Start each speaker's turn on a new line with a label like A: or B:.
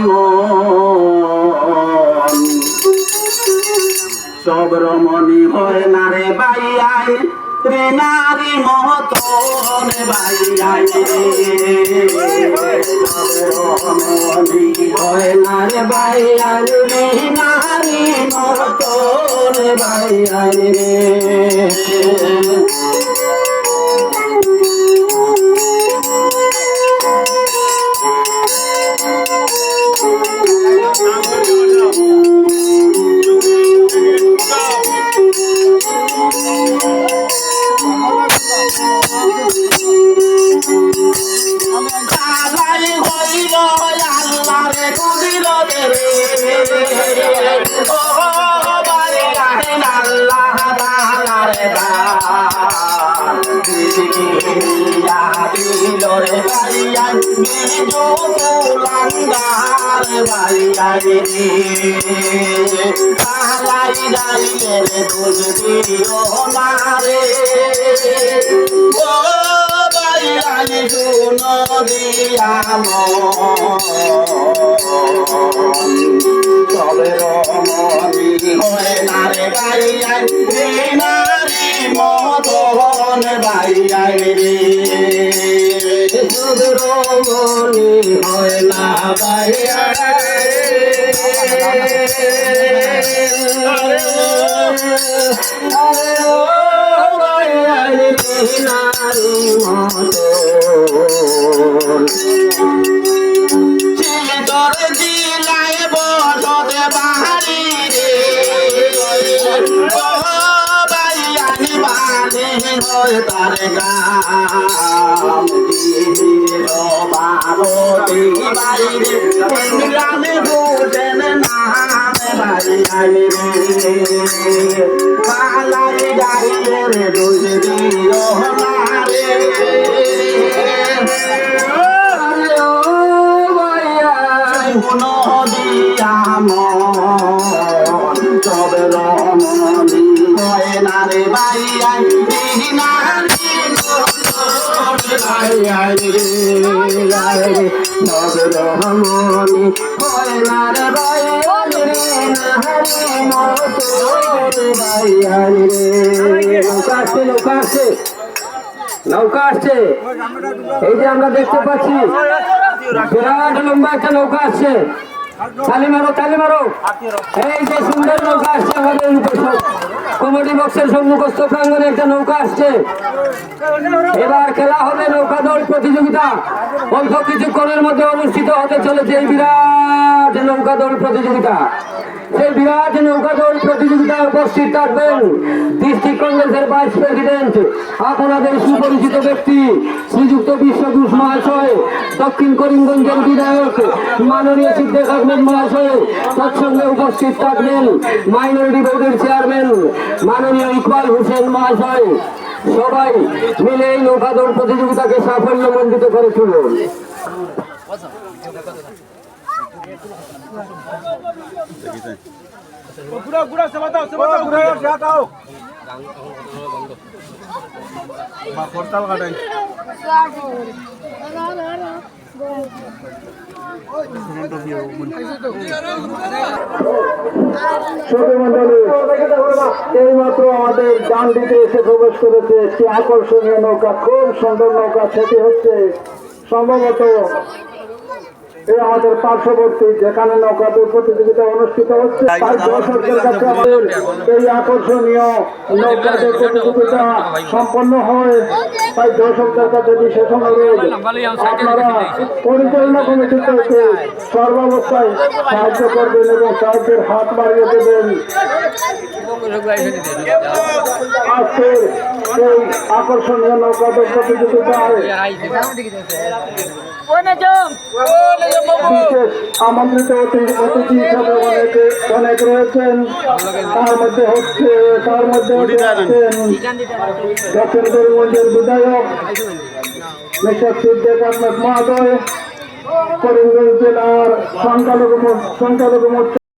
A: মন সব রমণী হয় না রে বাইয়াই রে নারী মহতন বাইয়াই রমণী হয় না রে বাইয়াই রে নারী মহতন বাইয়াই রে তবে রমণী হয় না রে বাইয়াই রে নারী মদন বাইয়াই রে রমণী হয় না বাইয়াই নারী মদন তোর দিলাই বসতে বাহারি রে বাইয়ানি বানি হয় তার গাম বাবতি বাইরে ইমরানে ভোজন নাম বাইয়ানি রে পালাই গাইলে রে দুই দিও না রে তবে রমণী হয় না রে বাইয়াই নারী বাইয়াই রে তবে রমণী হয় না রে বাইয়াই রে নারী বাইয়াই রে নৌকা আসছে নৌকা আসছে নৌকা আসছে এই যে আমরা দেখতে পাচ্ছি বিরাট লম্বা একটা নৌকা আসছে তালি মারো এই যে সুন্দর নৌকা আসছে আমাদের কমিটি বক্সের সম্মুখস্থ প্রাঙ্গনে একটা নৌকা আসছে এবার খেলা হবে নৌকা দৌড় প্রতিযোগিতা অল্প কিছুক্ষণের মধ্যে অনুষ্ঠিত হতে চলেছে এই বিরাট নৌকা দৌড় প্রতিযোগিতা সেই বিরাট নৌকা দৌড় প্রতিযোগিতায় উপস্থিত থাকবেন ডিস্ট্রিক্ট কংগ্রেসের ভাইস প্রেসিডেন্ট আপনাদের সুপরিচিত ব্যক্তি শ্রীযুক্ত বিশ্বঘোষ মহাশয়, দক্ষিণ করিমগঞ্জের বিধায়ক মাননীয় সিদ্দিক আহমেদ মহাশয়, তৎসঙ্গে উপস্থিত থাকবেন মাইনরিটি বোর্ডের চেয়ারম্যান মাননীয় ইকবাল হোসেন মহাশয়। সবাই মিলে এই নৌকা দৌড় প্রতিযোগিতাকে সাফল্যমণ্ডিত করে তুলুন। এইমাত্র আমাদের ডান দিকে এসে প্রবেশ করেছে একটি আকর্ষণীয় নৌকা, খুব সুন্দর নৌকা। সেটি হচ্ছে সম্ভবত এই আমাদের পার্শ্ববর্তী যেখানে নৌকা দৌড় প্রতিযোগিতা অনুষ্ঠিত হচ্ছে তাই দর্শকদের কাছে আমাদের এই আকর্ষণীয় নৌকা দৌড় প্রতিযোগিতা সম্পন্ন হয়। তাই দর্শকদের কাছে বিশেষ অনুরোধ, আপনারা পরিচালনা কমিটির থেকে সর্বাবস্থায় সাহায্য করবেন এবং সাহায্যের হাত বাড়িয়ে দেবেন। আজকের এই আকর্ষণীয় নৌকা দৌড় প্রতিযোগিতায় বিশেষ আমন্ত্রিত অতিথি হিসাবে অনেক রয়েছেন। তার মধ্যে আছেন দক্ষিণ করিমগঞ্জের বিধায়ক মিস্টার সিদ্দিক আহমেদ মহোদয়, করিমগঞ্জ জেলার সংখ্যালঘু